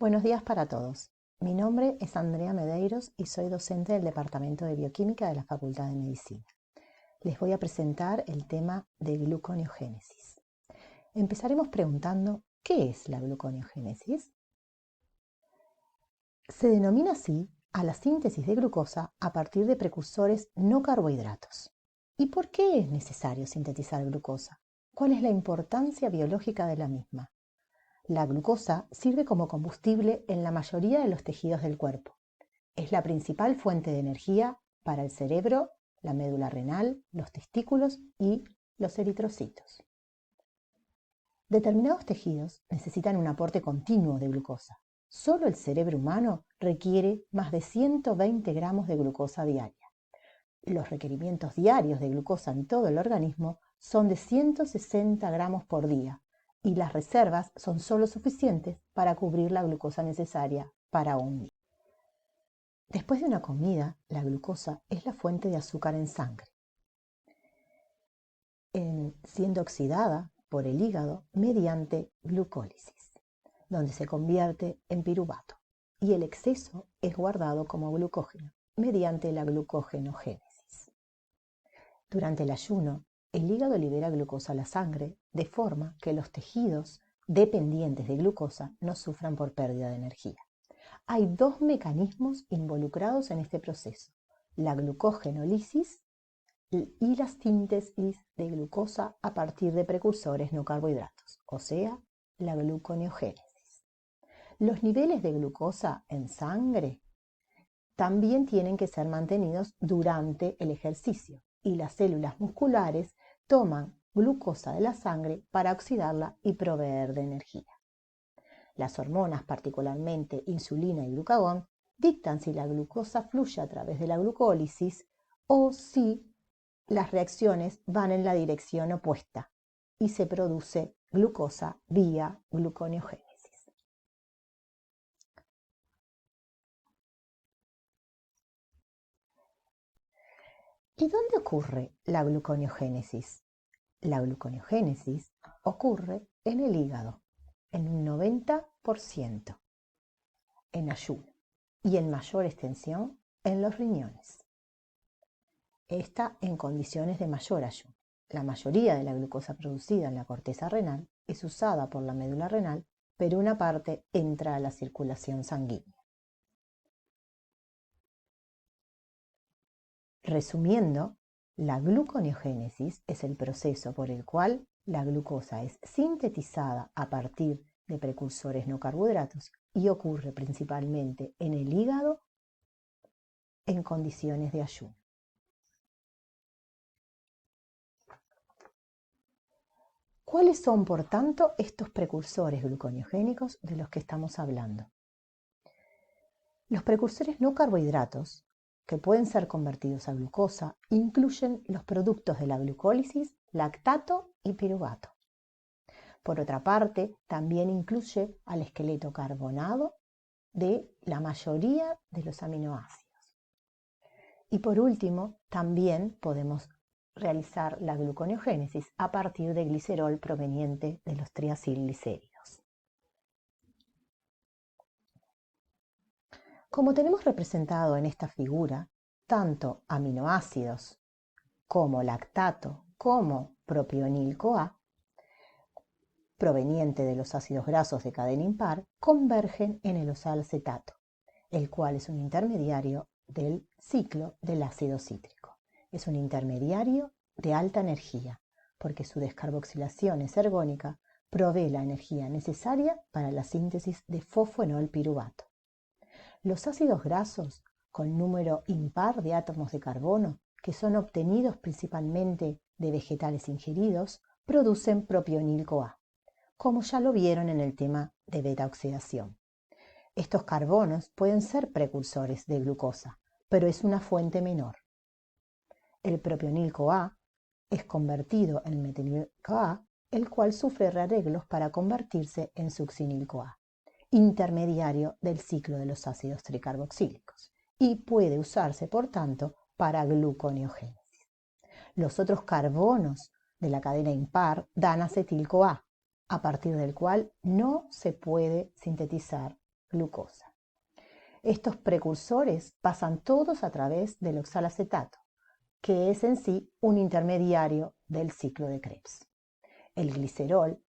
Buenos días para todos. Mi nombre es Andrea Medeiros y soy docente del Departamento de Bioquímica de la Facultad de Medicina. Les voy a presentar el tema de gluconeogénesis. Empezaremos preguntando, ¿qué es la gluconeogénesis? Se denomina así a la síntesis de glucosa a partir de precursores no carbohidratos. ¿Y por qué es necesario sintetizar glucosa? ¿Cuál es la importancia biológica de la misma? La glucosa sirve como combustible en la mayoría de los tejidos del cuerpo. Es la principal fuente de energía para el cerebro, la médula renal, los testículos y los eritrocitos. Determinados tejidos necesitan un aporte continuo de glucosa. Solo el cerebro humano requiere más de 120 gramos de glucosa diaria. Los requerimientos diarios de glucosa en todo el organismo son de 160 gramos por día, y las reservas son solo suficientes para cubrir la glucosa necesaria para un día. Después de una comida, la glucosa es la fuente de azúcar en sangre, siendo oxidada por el hígado mediante glucólisis, donde se convierte en piruvato, y el exceso es guardado como glucógeno mediante la glucogenogénesis. Durante el ayuno, el hígado libera glucosa a la sangre de forma que los tejidos dependientes de glucosa no sufran por pérdida de energía. Hay dos mecanismos involucrados en este proceso: la glucogenólisis y la síntesis de glucosa a partir de precursores no carbohidratos, o sea, la gluconeogénesis. Los niveles de glucosa en sangre también tienen que ser mantenidos durante el ejercicio, y las células musculares toman glucosa de la sangre para oxidarla y proveer de energía. Las hormonas, particularmente insulina y glucagón, dictan si la glucosa fluye a través de la glucólisis o si las reacciones van en la dirección opuesta y se produce glucosa vía gluconeogénesis. ¿Y dónde ocurre la gluconeogénesis? La gluconeogénesis ocurre en el hígado, en un 90%, en ayuno, y en mayor extensión en los riñones. Esta en condiciones de mayor ayuno. La mayoría de la glucosa producida en la corteza renal es usada por la médula renal, pero una parte entra a la circulación sanguínea. Resumiendo, la gluconeogénesis es el proceso por el cual la glucosa es sintetizada a partir de precursores no carbohidratos y ocurre principalmente en el hígado en condiciones de ayuno. ¿Cuáles son, por tanto, estos precursores gluconeogénicos de los que estamos hablando? Los precursores no carbohidratos, que pueden ser convertidos a glucosa, incluyen los productos de la glucólisis, lactato y piruvato. Por otra parte, también incluye al esqueleto carbonado de la mayoría de los aminoácidos. Y por último, también podemos realizar la gluconeogénesis a partir de glicerol proveniente de los triacilglicéridos. Como tenemos representado en esta figura, tanto aminoácidos como lactato como propionil-CoA, proveniente de los ácidos grasos de cadena impar, convergen en el osalacetato, el cual es un intermediario del ciclo del ácido cítrico. Es un intermediario de alta energía, porque su descarboxilación es ergónica, provee la energía necesaria para la síntesis de fosfenolpiruvato. Los ácidos grasos con número impar de átomos de carbono, que son obtenidos principalmente de vegetales ingeridos, producen propionil-CoA, como ya lo vieron en el tema de beta-oxidación. Estos carbonos pueden ser precursores de glucosa, pero es una fuente menor. El propionil-CoA es convertido en metilil-CoA, el cual sufre rearreglos para convertirse en succinil-CoA, intermediario del ciclo de los ácidos tricarboxílicos, y puede usarse, por tanto, para gluconeogénesis. Los otros carbonos de la cadena impar dan acetil-CoA, a partir del cual no se puede sintetizar glucosa. Estos precursores pasan todos a través del oxalacetato, que es en sí un intermediario del ciclo de Krebs. El glicerol,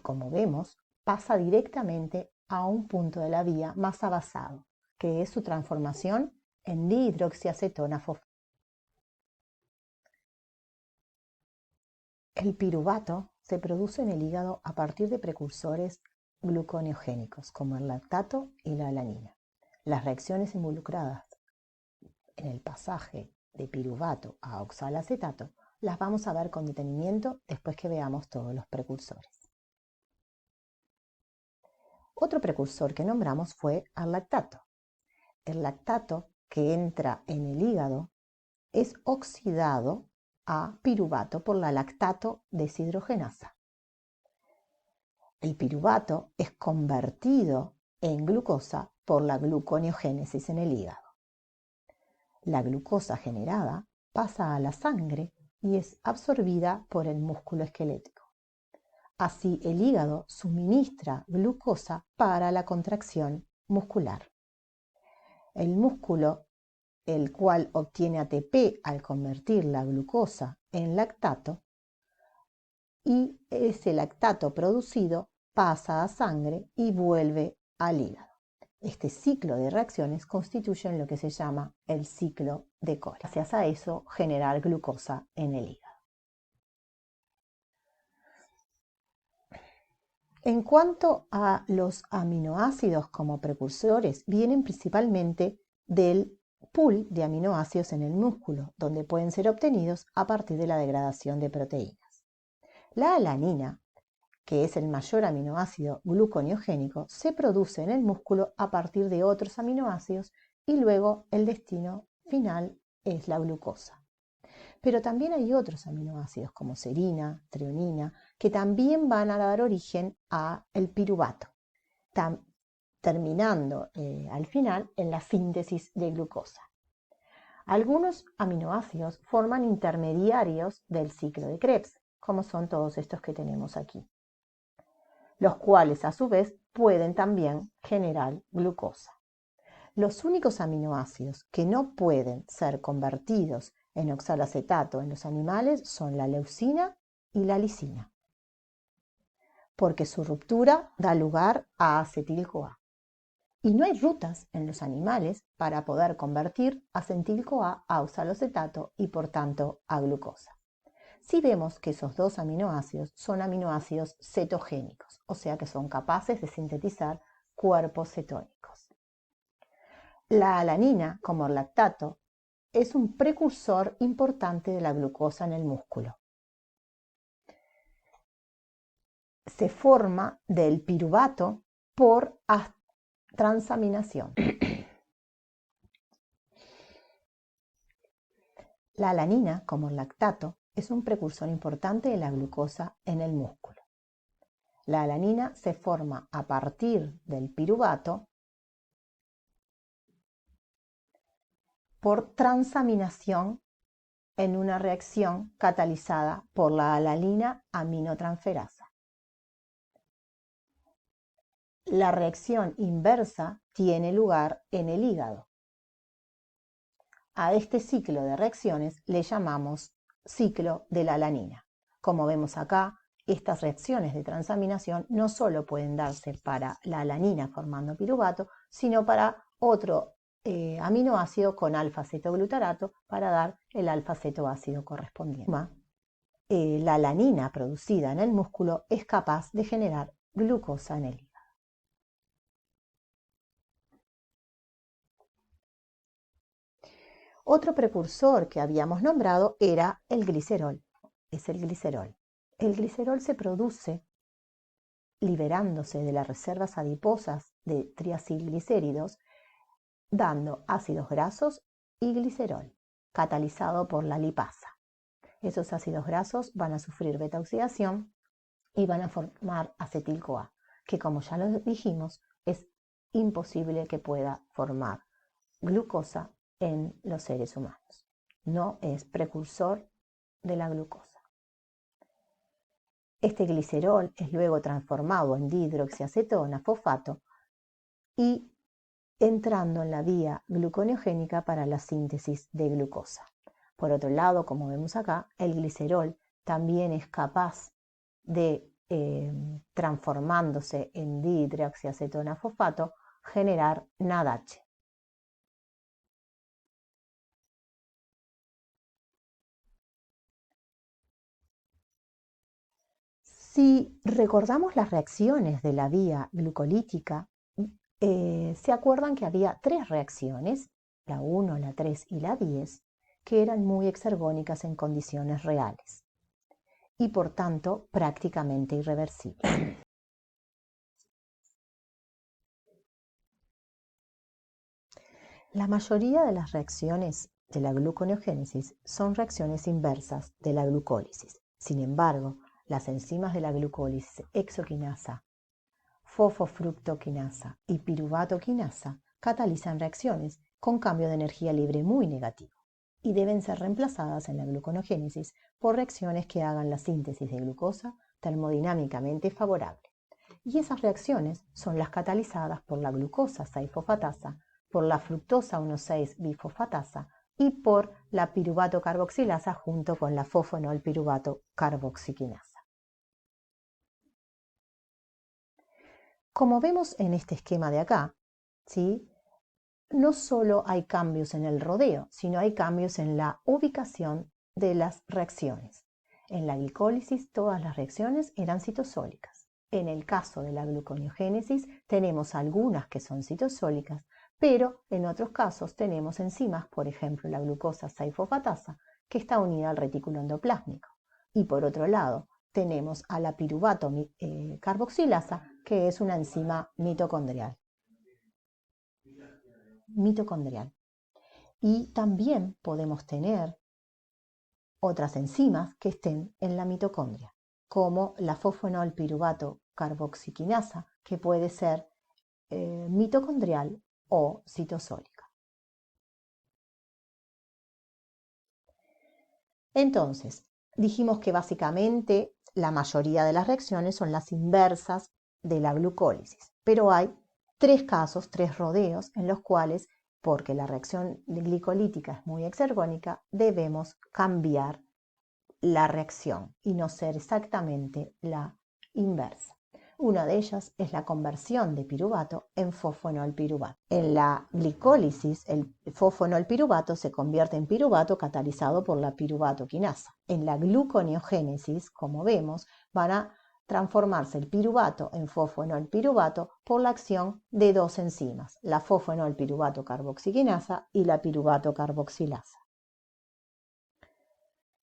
como vemos, pasa directamente a un punto de la vía más avanzado, que es su transformación en dihidroxiacetona fosfato. El piruvato se produce en el hígado a partir de precursores gluconeogénicos, como el lactato y la alanina. Las reacciones involucradas en el pasaje de piruvato a oxalacetato las vamos a ver con detenimiento después que veamos todos los precursores. Otro precursor que nombramos fue el lactato. El lactato que entra en el hígado es oxidado a piruvato por la lactato deshidrogenasa. El piruvato es convertido en glucosa por la gluconeogénesis en el hígado. La glucosa generada pasa a la sangre y es absorbida por el músculo esquelético. Así, el hígado suministra glucosa para la contracción muscular. El músculo, el cual obtiene ATP al convertir la glucosa en lactato, y ese lactato producido pasa a sangre y vuelve al hígado. Este ciclo de reacciones constituye lo que se llama el ciclo de Cori. Gracias a eso, generar glucosa en el hígado. En cuanto a los aminoácidos como precursores, vienen principalmente del pool de aminoácidos en el músculo, donde pueden ser obtenidos a partir de la degradación de proteínas. La alanina, que es el mayor aminoácido gluconeogénico, se produce en el músculo a partir de otros aminoácidos y luego el destino final es la glucosa. Pero también hay otros aminoácidos como serina, treonina, que también van a dar origen al piruvato, terminando al final en la síntesis de glucosa. Algunos aminoácidos forman intermediarios del ciclo de Krebs, como son todos estos que tenemos aquí, los cuales a su vez pueden también generar glucosa. Los únicos aminoácidos que no pueden ser convertidos en oxalacetato en los animales son la leucina y la lisina, porque su ruptura da lugar a acetil-CoA. Y no hay rutas en los animales para poder convertir acetil-CoA a oxalacetato y por tanto a glucosa. Si vemos que esos dos aminoácidos son aminoácidos cetogénicos, o sea que son capaces de sintetizar cuerpos cetónicos. La alanina, como el lactato, es un precursor importante de la glucosa en el músculo. Se forma del piruvato por transaminación. La alanina, como el lactato, es un precursor importante de la glucosa en el músculo. La alanina se forma a partir del piruvato por transaminación en una reacción catalizada por la alanina aminotransferasa. La reacción inversa tiene lugar en el hígado. A este ciclo de reacciones le llamamos ciclo de la alanina. Como vemos acá, estas reacciones de transaminación no solo pueden darse para la alanina formando piruvato, sino para otro aminoácido con alfa-cetoglutarato para dar el alfa-cetoácido correspondiente. La alanina producida en el músculo es capaz de generar glucosa en el hígado. Otro precursor que habíamos nombrado era el glicerol. Es el glicerol. El glicerol se produce liberándose de las reservas adiposas de triacilglicéridos, dando ácidos grasos y glicerol, catalizado por la lipasa. Esos ácidos grasos van a sufrir beta-oxidación y van a formar acetil-CoA, que como ya lo dijimos, es imposible que pueda formar glucosa en los seres humanos. No es precursor de la glucosa. Este glicerol es luego transformado en dihidroxiacetona fosfato y entrando en la vía gluconeogénica para la síntesis de glucosa. Por otro lado, como vemos acá, el glicerol también es capaz de, transformándose en dihidroxiacetona-fosfato, generar NADH. Si recordamos las reacciones de la vía glucolítica, se acuerdan que había 3 reacciones, la 1, la 3 y la 10, que eran muy exergónicas en condiciones reales y por tanto prácticamente irreversibles. La mayoría de las reacciones de la gluconeogénesis son reacciones inversas de la glucólisis. Sin embargo, las enzimas de la glucólisis exoquinasa, fosfofructoquinasa y piruvatoquinasa catalizan reacciones con cambio de energía libre muy negativo y deben ser reemplazadas en la gluconeogénesis por reacciones que hagan la síntesis de glucosa termodinámicamente favorable. Y esas reacciones son las catalizadas por la glucosa 6-fosfatasa, por la fructosa 1,6-bifosfatasa y por la piruvato carboxilasa junto con la fosfonol piruvato carboxiquinasa. Como vemos en este esquema de acá, ¿sí?, no solo hay cambios en el rodeo, sino hay cambios en la ubicación de las reacciones. En la glicólisis todas las reacciones eran citosólicas. En el caso de la gluconeogénesis tenemos algunas que son citosólicas, pero en otros casos tenemos enzimas, por ejemplo la glucosa 6-fosfatasa, que está unida al retículo endoplásmico. Y por otro lado, tenemos a la piruvato carboxilasa, que es una enzima mitocondrial. Y también podemos tener otras enzimas que estén en la mitocondria, como la fosfonol piruvato carboxiquinasa, que puede ser mitocondrial o citosólica. Entonces, dijimos que básicamente la mayoría de las reacciones son las inversas de la glucólisis, pero hay 3 casos, 3 rodeos en los cuales, porque la reacción glicolítica es muy exergónica, debemos cambiar la reacción y no ser exactamente la inversa. Una de ellas es la conversión de piruvato en fosfonolpiruvato. En la glicólisis, el fosfonolpiruvato se convierte en piruvato catalizado por la piruvatoquinasa. En la gluconeogénesis, como vemos, van a transformarse el piruvato en fosfonolpiruvato por la acción de 2 enzimas, la fosfonolpiruvato carboxiquinasa y la piruvato carboxilasa.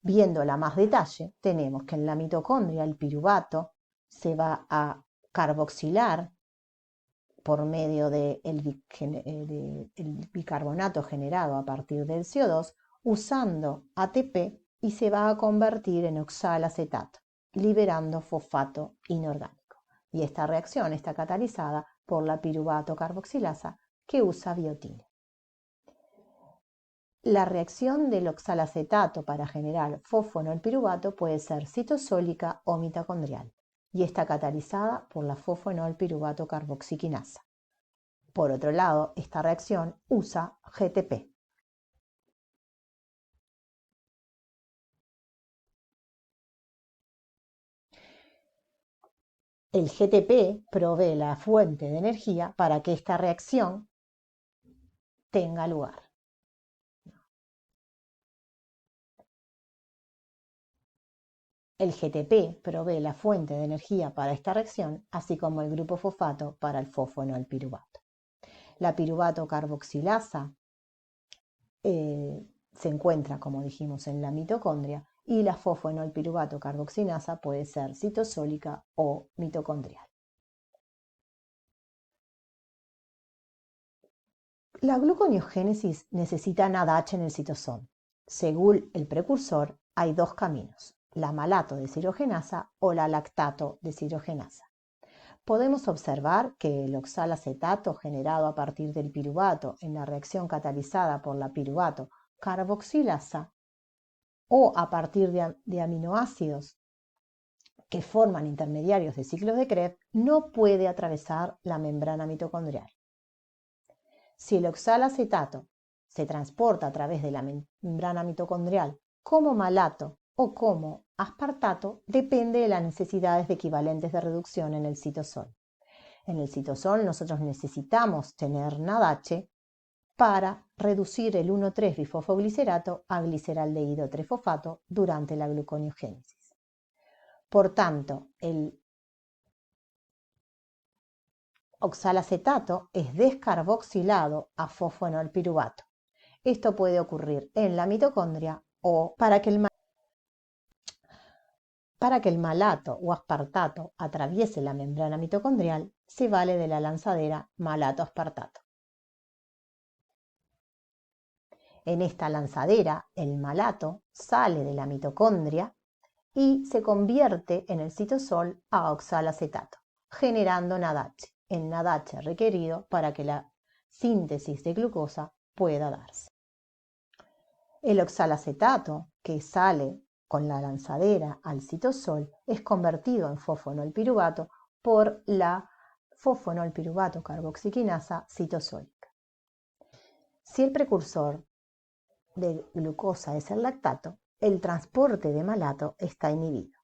Viéndola a más detalle, tenemos que en la mitocondria el piruvato se va a carboxilar por medio del bicarbonato generado a partir del CO2 usando ATP y se va a convertir en oxalacetato, liberando fosfato inorgánico. Y esta reacción está catalizada por la piruvato carboxilasa que usa biotina. La reacción del oxalacetato para generar fosfonolpiruvato puede ser citosólica o mitocondrial y está catalizada por la fosfonolpiruvato carboxiquinasa. Por otro lado, esta reacción usa GTP. El GTP provee la fuente de energía para que esta reacción tenga lugar. El GTP provee la fuente de energía para esta reacción, así como el grupo fosfato para el fosfonolpiruvato. La piruvato carboxilasa se encuentra, como dijimos, en la mitocondria y la fosfonolpiruvato carboxilasa puede ser citosólica o mitocondrial. La gluconeogénesis necesita NADH en el citosol. Según el precursor, hay 2 caminos, la malato deshidrogenasa o la lactato deshidrogenasa. Podemos observar que el oxalacetato generado a partir del piruvato en la reacción catalizada por la piruvato carboxilasa o a partir de aminoácidos que forman intermediarios de ciclos de Krebs no puede atravesar la membrana mitocondrial. Si el oxalacetato se transporta a través de la membrana mitocondrial como malato o como aspartato, depende de las necesidades de equivalentes de reducción en el citosol. En el citosol nosotros necesitamos tener NADH para reducir el 1,3-bifosfoglicerato a gliceraldehído 3-fosfato durante la gluconeogénesis. Por tanto, el oxalacetato es descarboxilado a fosfonolpiruvato. Esto puede ocurrir en la mitocondria o para que el malato o aspartato atraviese la membrana mitocondrial, se vale de la lanzadera malato-aspartato. En esta lanzadera, el malato sale de la mitocondria y se convierte en el citosol a oxalacetato, generando NADH, el NADH requerido para que la síntesis de glucosa pueda darse. El oxalacetato, que sale con la lanzadera al citosol, es convertido en fosfonolpiruvato por la fosfonolpiruvato carboxiquinasa citosólica. Si el precursor de glucosa es el lactato, el transporte de malato está inhibido.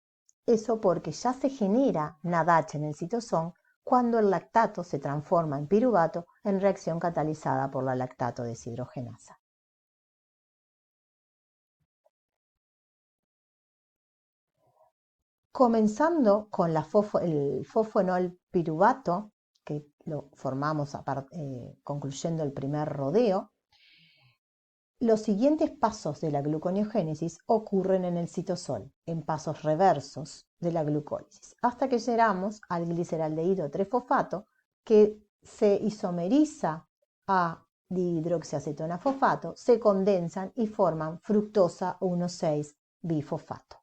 Eso porque ya se genera NADH en el citosol cuando el lactato se transforma en piruvato en reacción catalizada por la lactato deshidrogenasa. Comenzando con el fosfonolpiruvato, que lo formamos concluyendo el primer rodeo, los siguientes pasos de la gluconeogénesis ocurren en el citosol, en pasos reversos de la glucólisis, hasta que llegamos al gliceraldehído 3-fosfato, que se isomeriza a dihidroxiacetona-fosfato, se condensan y forman fructosa 1,6-bifosfato.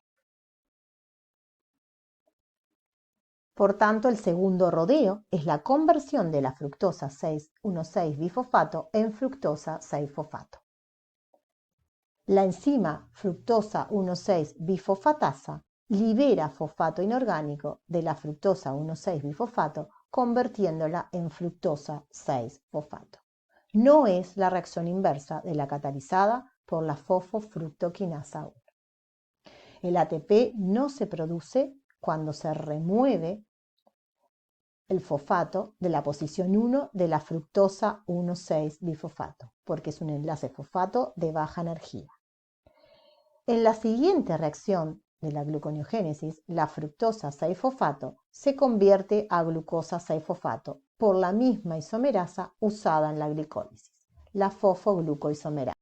Por tanto, el segundo rodeo es la conversión de la fructosa 1,6-bifosfato en fructosa 6-fosfato. La enzima fructosa 1,6-bifosfatasa libera fosfato inorgánico de la fructosa 1,6-bifosfato, convirtiéndola en fructosa 6-fosfato. No es la reacción inversa de la catalizada por la fosfofructoquinasa 1. El ATP no se produce cuando se remueve el fosfato de la posición 1 de la fructosa 1,6-bifosfato, porque es un enlace fosfato de baja energía. En la siguiente reacción de la gluconeogénesis, la fructosa 6-fosfato se convierte a glucosa 6-fosfato por la misma isomerasa usada en la glicólisis, la fosfoglucoisomerasa.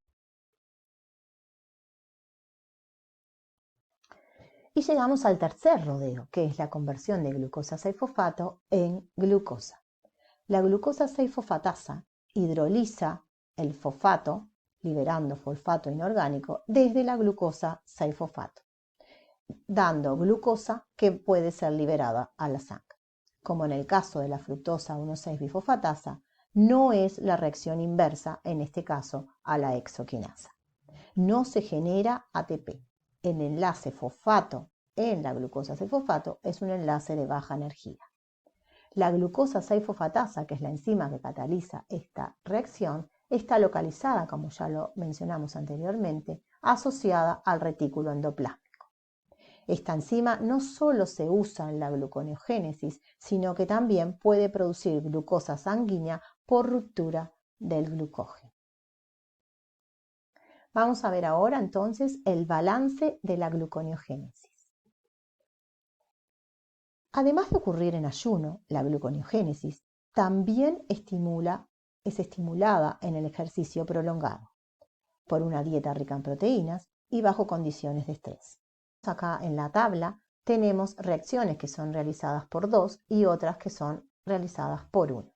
Y llegamos al tercer rodeo, que es la conversión de glucosa 6-fosfato en glucosa. La glucosa 6-fosfatasa hidroliza el fosfato, liberando fosfato inorgánico desde la glucosa 6-fosfato, dando glucosa que puede ser liberada a la sangre. Como en el caso de la fructosa 1,6-bifosfatasa, no es la reacción inversa, en este caso, a la hexoquinasa. No se genera ATP. El enlace fosfato en la glucosa 6-fosfato es un enlace de baja energía. La glucosa 6-fosfatasa, que es la enzima que cataliza esta reacción, está localizada, como ya lo mencionamos anteriormente, asociada al retículo endoplásmico. Esta enzima no solo se usa en la gluconeogénesis, sino que también puede producir glucosa sanguínea por ruptura del glucógeno. Vamos a ver ahora entonces el balance de la gluconeogénesis. Además de ocurrir en ayuno, la gluconeogénesis también es estimulada en el ejercicio prolongado, por una dieta rica en proteínas y bajo condiciones de estrés. Acá en la tabla tenemos reacciones que son realizadas por 2 y otras que son realizadas por 1.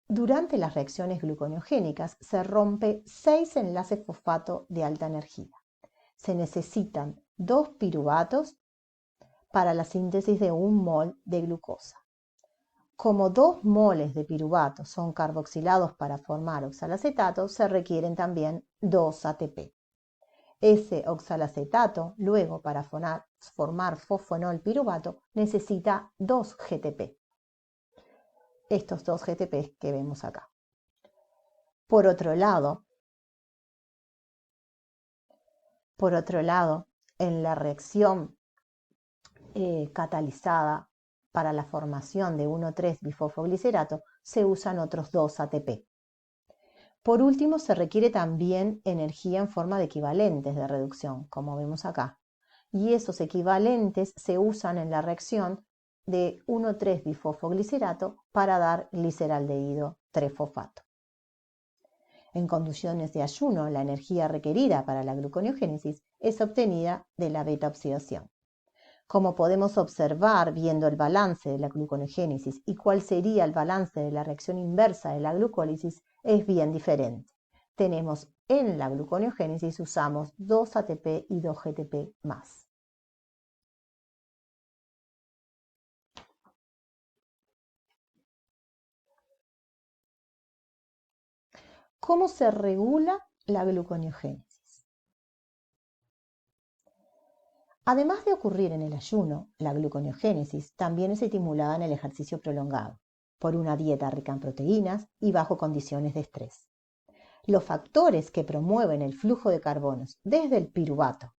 Durante las reacciones gluconeogénicas se rompe 6 enlaces fosfato de alta energía. Se necesitan 2 piruvatos para la síntesis de 1 mol de glucosa. Como 2 moles de piruvato son carboxilados para formar oxalacetato, se requieren también 2 ATP. Ese oxalacetato, luego para formar fosfonolpiruvato, necesita 2 GTP. estos dos GTPs que vemos acá. Por otro lado, en la reacción catalizada para la formación de 1,3-bifosfoglicerato se usan otros 2 ATP. Por último, se requiere también energía en forma de equivalentes de reducción, como vemos acá. Y esos equivalentes se usan en la reacción de 1,3-bifosfoglicerato para dar gliceraldehído 3-fosfato. En condiciones de ayuno, la energía requerida para la gluconeogénesis es obtenida de la beta-oxidación. Como podemos observar viendo el balance de la gluconeogénesis y cuál sería el balance de la reacción inversa de la glucólisis, es bien diferente. Tenemos en la gluconeogénesis usamos 2 ATP y 2 GTP más. ¿Cómo se regula la gluconeogénesis? Además de ocurrir en el ayuno, la gluconeogénesis también es estimulada en el ejercicio prolongado, por una dieta rica en proteínas y bajo condiciones de estrés. Los factores que promueven el flujo de carbonos desde el piruvato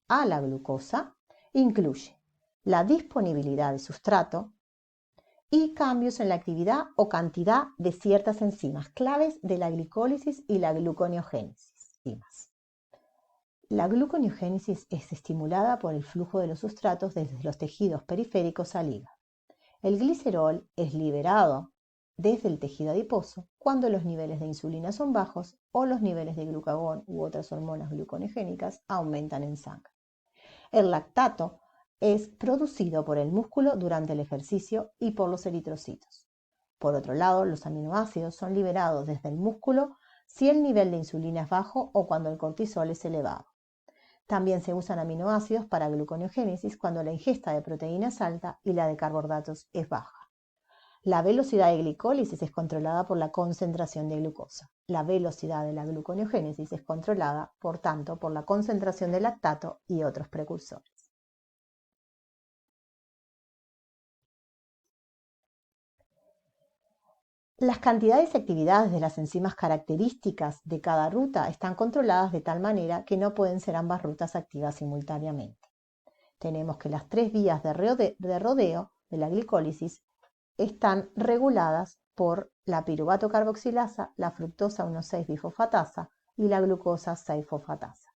a la glucosa incluyen la disponibilidad de sustrato y cambios en la actividad o cantidad de ciertas enzimas claves de la glicólisis y la gluconeogénesis. La gluconeogénesis es estimulada por el flujo de los sustratos desde los tejidos periféricos al hígado. El glicerol es liberado desde el tejido adiposo cuando los niveles de insulina son bajos o los niveles de glucagón u otras hormonas gluconeogénicas aumentan en sangre. El lactato es producido por el músculo durante el ejercicio y por los eritrocitos. Por otro lado, los aminoácidos son liberados desde el músculo si el nivel de insulina es bajo o cuando el cortisol es elevado. También se usan aminoácidos para gluconeogénesis cuando la ingesta de proteínas es alta y la de carbohidratos es baja. La velocidad de glicólisis es controlada por la concentración de glucosa. La velocidad de la gluconeogénesis es controlada, por tanto, por la concentración de lactato y otros precursores. Las cantidades y actividades de las enzimas características de cada ruta están controladas de tal manera que no pueden ser ambas rutas activas simultáneamente. Tenemos que las 3 vías de rodeo de la glicólisis están reguladas por la piruvato carboxilasa, la fructosa 1,6-bifosfatasa y la glucosa 6-fosfatasa.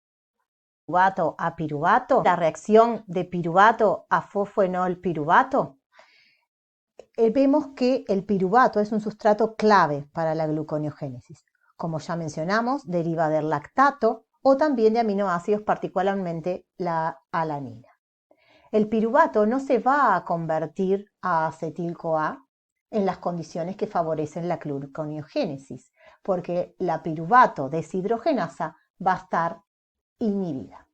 Piruvato a piruvato, la reacción de piruvato a fosfoenol piruvato, vemos que el piruvato es un sustrato clave para la gluconeogénesis. Como ya mencionamos, deriva del lactato o también de aminoácidos, particularmente la alanina. El piruvato no se va a convertir a acetil-CoA en las condiciones que favorecen la gluconeogénesis, porque la piruvato deshidrogenasa va a estar inhibida.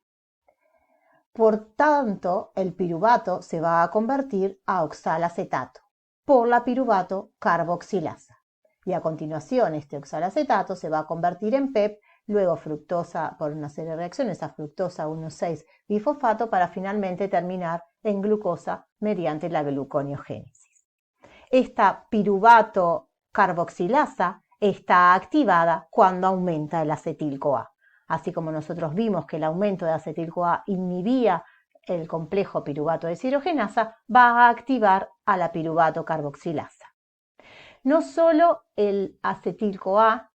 Por tanto, el piruvato se va a convertir a oxalacetato por la piruvato carboxilasa. Y a continuación, este oxalacetato se va a convertir en PEP, luego fructosa por una serie de reacciones a fructosa 1,6-bifosfato para finalmente terminar en glucosa mediante la gluconeogénesis. Esta piruvato carboxilasa está activada cuando aumenta el acetil-CoA. Así como nosotros vimos que el aumento de acetil-CoA inhibía el complejo piruvato deshidrogenasa, va a activar a la piruvato carboxilasa. No solo el acetil-CoA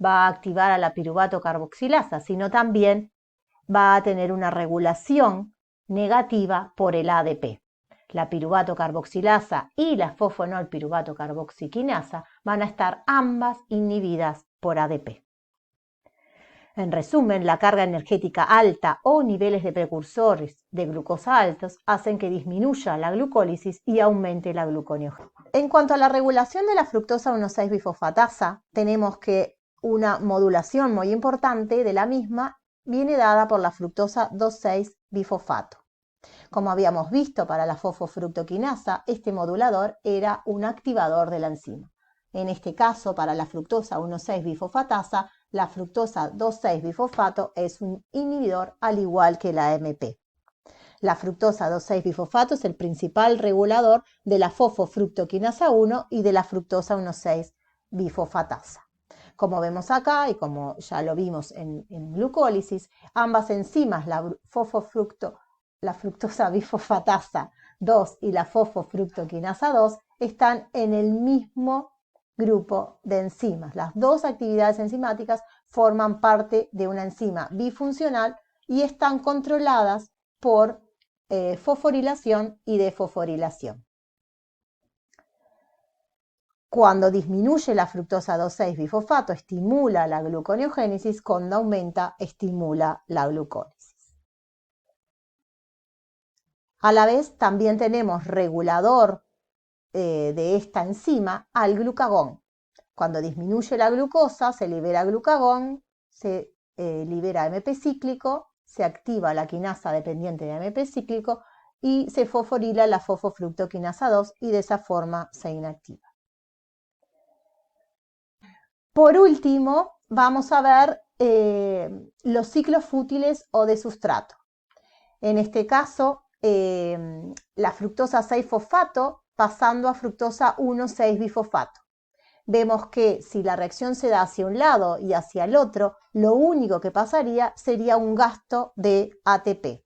va a activar a la piruvato carboxilasa, sino también va a tener una regulación negativa por el ADP. La piruvato carboxilasa y la fosfoenol piruvato carboxiquinasa van a estar ambas inhibidas por ADP. En resumen, la carga energética alta o niveles de precursores de glucosa altos hacen que disminuya la glucólisis y aumente la gluconeogénesis. En cuanto a la regulación de la fructosa 1,6-bifosfatasa, tenemos que una modulación muy importante de la misma viene dada por la fructosa 2,6-bifosfato. Como habíamos visto para la fosfofructoquinasa, este modulador era un activador de la enzima. En este caso, para la fructosa 1,6-bifosfatasa, la fructosa 2,6-bifosfato es un inhibidor al igual que la AMP. La fructosa 2,6-bifosfato es el principal regulador de la fosfofructoquinasa 1 y de la fructosa 1,6-bifosfatasa. Como vemos acá y como ya lo vimos en glucólisis, ambas enzimas, la fructosa bifosfatasa 2 y la fosfofructoquinasa 2, están en el mismo grupo de enzimas. Las dos actividades enzimáticas forman parte de una enzima bifuncional y están controladas por fosforilación y desfosforilación. Cuando disminuye la fructosa 2,6-bifosfato, estimula la gluconeogénesis, cuando aumenta, estimula la glucólisis. A la vez, también tenemos regulador de esta enzima al glucagón. Cuando disminuye la glucosa, se libera glucagón, se libera AMP cíclico, se activa la quinasa dependiente de AMP cíclico y se fosforila la fosfofructoquinasa 2 y de esa forma se inactiva. Por último, vamos a ver los ciclos fútiles o de sustrato. En este caso, la fructosa 6-fosfato pasando a fructosa 1,6-bifosfato. Vemos que si la reacción se da hacia un lado y hacia el otro, lo único que pasaría sería un gasto de ATP.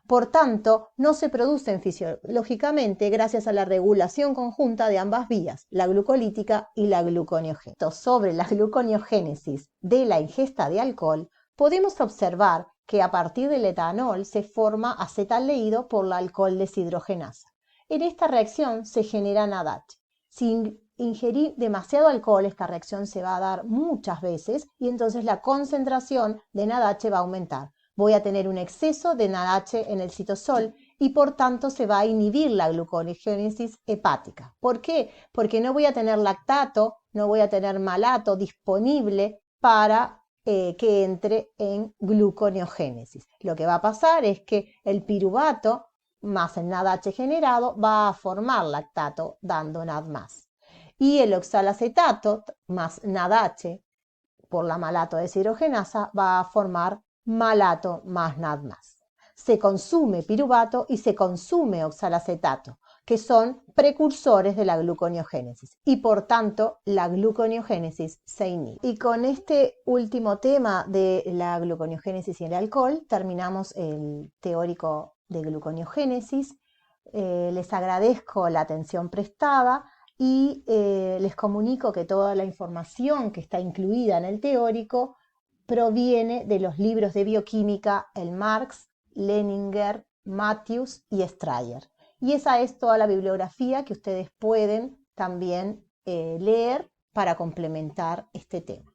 Por tanto, no se producen fisiológicamente gracias a la regulación conjunta de ambas vías, la glucolítica y la gluconeogénesis. Sobre la gluconeogénesis de la ingesta de alcohol, podemos observar que a partir del etanol se forma acetaldehído por la alcohol deshidrogenasa. En esta reacción se genera NADH. Si ingerir demasiado alcohol, esta reacción se va a dar muchas veces y entonces la concentración de NADH va a aumentar. Voy a tener un exceso de NADH en el citosol y por tanto se va a inhibir la gluconeogénesis hepática. ¿Por qué? Porque no voy a tener lactato, no voy a tener malato disponible para que entre en gluconeogénesis. Lo que va a pasar es que el piruvato más el NADH generado va a formar lactato dando NAD+. Y el oxalacetato más NADH por la malato deshidrogenasa va a formar malato más NAD+. Se consume piruvato y se consume oxalacetato, que son precursores de la gluconeogénesis y por tanto la gluconeogénesis se inhibe. Y con este último tema de la gluconeogénesis y el alcohol terminamos el teórico de gluconeogénesis. Les agradezco la atención prestada y les comunico que toda la información que está incluida en el teórico proviene de los libros de bioquímica el Marx, Leninger, Matthews y Strayer. Y esa es toda la bibliografía que ustedes pueden también leer para complementar este tema.